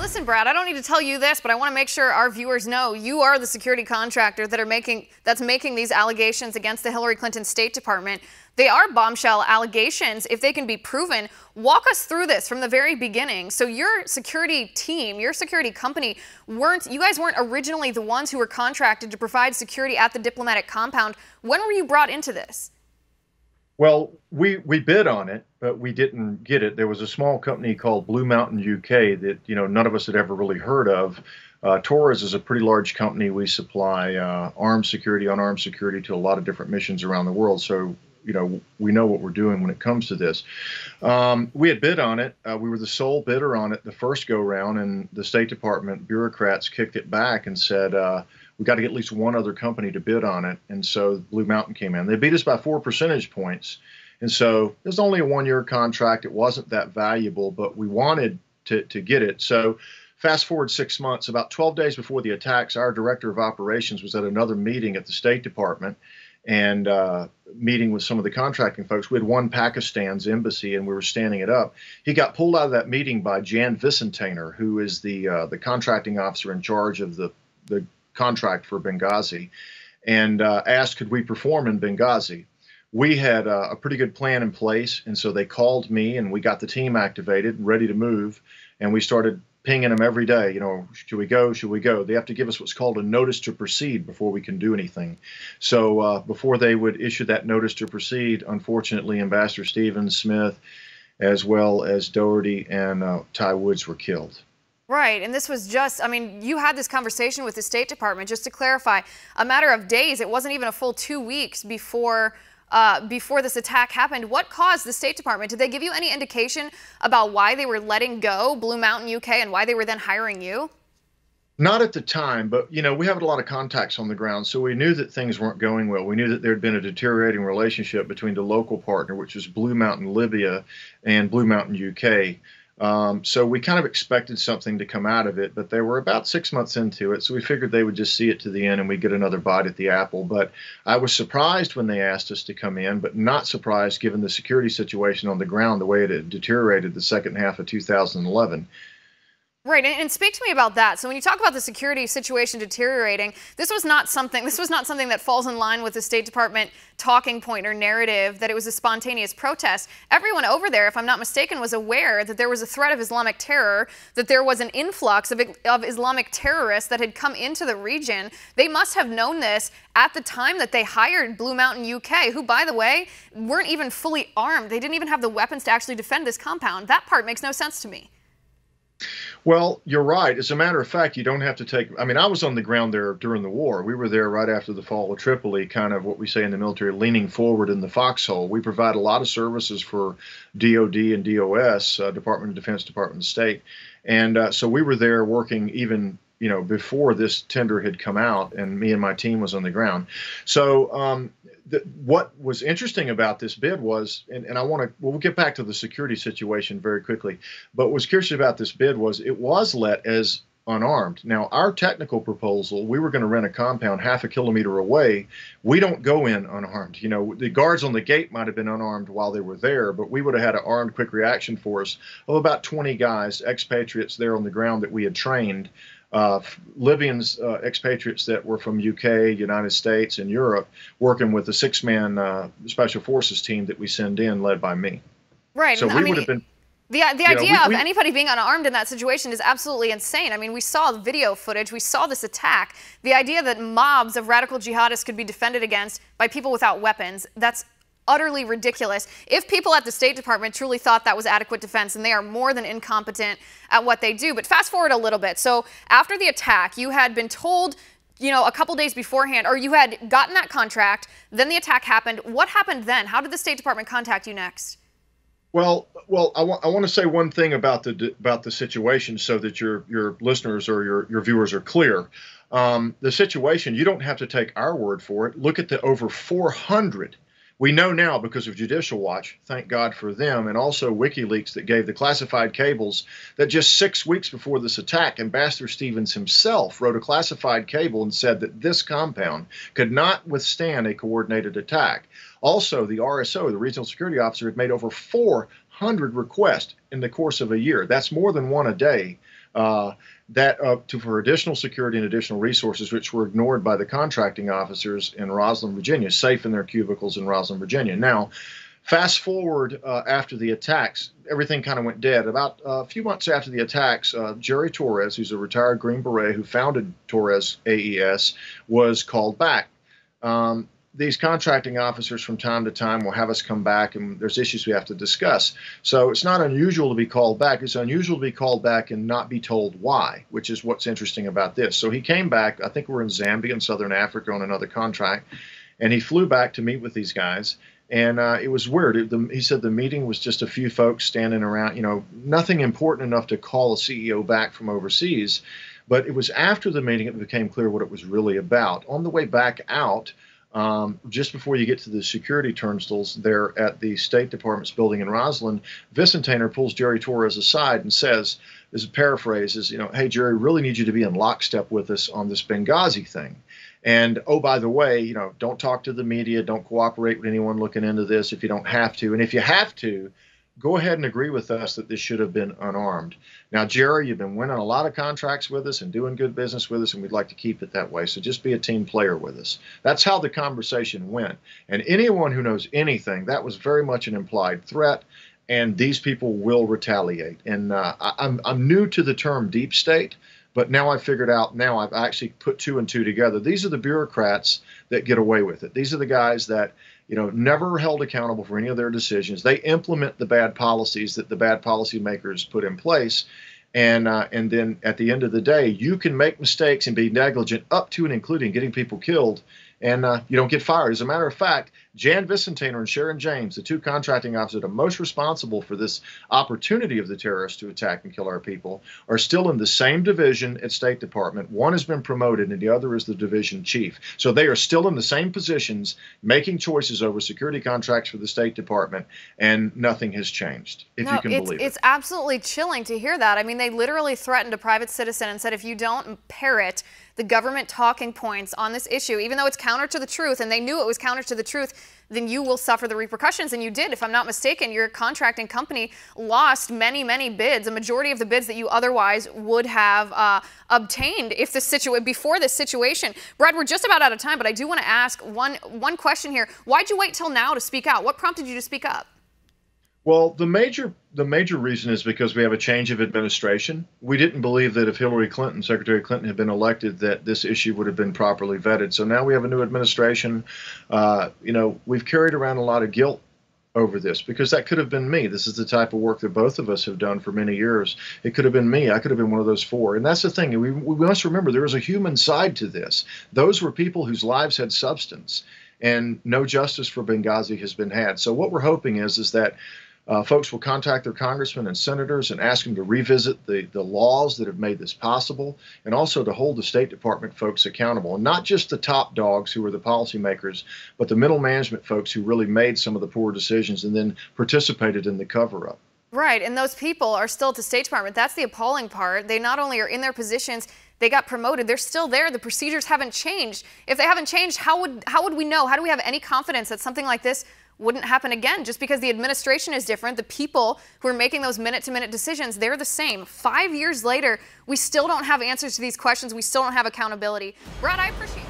Listen, Brad, I don't need to tell you this, but I want to make sure our viewers know you are the security contractor that's making these allegations against the Hillary Clinton State Department. They are bombshell allegations if they can be proven. Walk us through this from the very beginning. So your security team, your security company, you guys weren't originally the ones who were contracted to provide security at the diplomatic compound. When were you brought into this? Well, we bid on it, but we didn't get it. There was a small company called Blue Mountain UK that none of us had ever really heard of. Torres is a pretty large company. We supply armed security, unarmed security to a lot of different missions around the world. So we know what we're doing when it comes to this. We had bid on it. We were the sole bidder on it the first go round, and the State Department bureaucrats kicked it back and said, we got to get at least one other company to bid on it. And so Blue Mountain came in. They beat us by 4 percentage points. And so it was only a 1-year contract. It wasn't that valuable, but we wanted to get it. So fast forward 6 months, about 12 days before the attacks, our director of operations was at another meeting at the State Department and meeting with some of the contracting folks. We had won Pakistan's embassy and we were standing it up. He got pulled out of that meeting by Jan Vicentainer, who is the contracting officer in charge of the contract for Benghazi, and asked could we perform in Benghazi. We had a pretty good plan in place, and so they called me and we got the team activated and ready to move, and we started pinging them every day, should we go, should we go? They have to give us what's called a notice to proceed before we can do anything. So before they would issue that notice to proceed, unfortunately, Ambassador Stevens, Smith, as well as Doherty and Ty Woods were killed. Right, and this was just, you had this conversation with the State Department, just to clarify, a matter of days. It wasn't even a full 2 weeks before this attack happened. What caused the State Department? Did they give you any indication about why they were letting go Blue Mountain UK and why they were then hiring you? Not at the time, but we have a lot of contacts on the ground, so we knew that things weren't going well. We knew that there had been a deteriorating relationship between the local partner, which was Blue Mountain Libya, and Blue Mountain UK. So we kind of expected something to come out of it, but they were about 6 months into it, so we figured they would just see it to the end and we'd get another bite at the apple. But I was surprised when they asked us to come in, but not surprised given the security situation on the ground, the way it had deteriorated the second half of 2011. Right, and speak to me about that. So when you talk about the security situation deteriorating, this was not something that falls in line with the State Department talking point or narrative that it was a spontaneous protest. Everyone over there, if I'm not mistaken, was aware that there was a threat of Islamic terror, that there was an influx of Islamic terrorists that had come into the region. They must have known this at the time that they hired Blue Mountain UK, who, by the way, weren't even fully armed. They didn't even have the weapons to actually defend this compound. That part makes no sense to me. Well, you're right. As a matter of fact, you don't have to take, I was on the ground there during the war. We were there right after the fall of Tripoli, kind of what we say in the military, leaning forward in the foxhole. We provide a lot of services for DOD and DOS, Department of Defense, Department of State. And so we were there working even before this tender had come out, and me and my team was on the ground. So what was interesting about this bid was, and we'll get back to the security situation very quickly, but what was curious about this bid was it was let as unarmed. Now, our technical proposal, we were going to rent a compound half a kilometer away. We don't go in unarmed. The guards on the gate might have been unarmed while they were there, but we would have had an armed quick reaction force of about 20 guys, expatriates there on the ground that we had trained. Libyans, expatriates that were from UK, United States, and Europe, working with the 6-man special forces team that we send in, led by me. Right. So we would have been. The idea of anybody being unarmed in that situation is absolutely insane. We saw video footage. We saw this attack. The idea that mobs of radical jihadists could be defended against by people without weapons, that's utterly ridiculous. If people at the State Department truly thought that was adequate defense, and they are more than incompetent at what they do. But fast forward a little bit. So after the attack, you had been told, a couple days beforehand, or you had gotten that contract, then the attack happened. What happened then? How did the State Department contact you next? Well, I want to say one thing about the situation so that your listeners or your viewers are clear. The situation, you don't have to take our word for it. Look at the over 400. We know now because of Judicial Watch, thank God for them, and also WikiLeaks that gave the classified cables that just 6 weeks before this attack, Ambassador Stevens himself wrote a classified cable and said that this compound could not withstand a coordinated attack. Also, the RSO, the Regional Security Officer, had made over 500 requests in the course of a year. That's more than one a day. For additional security and additional resources, which were ignored by the contracting officers in Roslyn, Virginia, safe in their cubicles in Roslyn, Virginia. Now, fast forward after the attacks, everything kind of went dead. About a few months after the attacks, Jerry Torres, who's a retired Green Beret who founded Torres AES, was called back. These contracting officers from time to time will have us come back, and there's issues we have to discuss. So it's not unusual to be called back. It's unusual to be called back and not be told why, which is what's interesting about this. So he came back. I think we're in Zambia in Southern Africa on another contract, and he flew back to meet with these guys. And it was weird. He said the meeting was just a few folks standing around, nothing important enough to call a CEO back from overseas. But it was after the meeting it became clear what it was really about. On the way back out, just before you get to the security turnstiles there at the State Department's building in Roslyn, Vicentainer pulls Jerry Torres aside and says, this paraphrase is, hey, Jerry, really need you to be in lockstep with us on this Benghazi thing. And, oh, by the way, don't talk to the media, don't cooperate with anyone looking into this if you don't have to. And if you have to, go ahead and agree with us that this should have been unarmed. Now, Jerry, you've been winning a lot of contracts with us and doing good business with us, and we'd like to keep it that way. So just be a team player with us. That's how the conversation went. And anyone who knows anything, that was very much an implied threat, and these people will retaliate. And I'm new to the term deep state, but now I've figured out, now I've actually put two and two together. These are the bureaucrats that get away with it. These are the guys that never held accountable for any of their decisions. They implement the bad policies that the bad policymakers put in place. And then at the end of the day, you can make mistakes and be negligent up to and including getting people killed, and you don't get fired. As a matter of fact, Jan Vicentainer and Sharon James, the two contracting officers that are most responsible for this opportunity of the terrorists to attack and kill our people, are still in the same division at State Department. One has been promoted and the other is the division chief. So they are still in the same positions, making choices over security contracts for the State Department, and nothing has changed, if you can believe it. It's absolutely chilling to hear that. I mean, they literally threatened a private citizen and said, if you don't parrot the government talking points on this issue, even though it's counter to the truth, and they knew it was counter to the truth, then you will suffer the repercussions. And you did. If I'm not mistaken, your contracting company lost many, many bids, a majority of the bids that you otherwise would have obtained if before this situation. Brad, we're just about out of time, but I do want to ask one question here. Why'd you wait till now to speak out? What prompted you to speak up? Well, the major reason is because we have a change of administration. We didn't believe that if Hillary Clinton, Secretary Clinton, had been elected, that this issue would have been properly vetted. So now we have a new administration. We've carried around a lot of guilt over this because that could have been me. This is the type of work that both of us have done for many years. It could have been me. I could have been one of those four. And that's the thing. We must remember there is a human side to this. Those were people whose lives had substance, and no justice for Benghazi has been had. So what we're hoping is that folks will contact their congressmen and senators and ask them to revisit the laws that have made this possible, and also to hold the State Department folks accountable. And not just the top dogs who are the policymakers, but the middle management folks who really made some of the poor decisions and then participated in the cover-up. Right, and those people are still at the State Department. That's the appalling part. They not only are in their positions, they got promoted. They're still there. The procedures haven't changed. If they haven't changed, how would we know? How do we have any confidence that something like this wouldn't happen again? Just because the administration is different, the people who are making those minute-to-minute decisions, they're the same. 5 years later, we still don't have answers to these questions. We still don't have accountability. Brad, I appreciate it.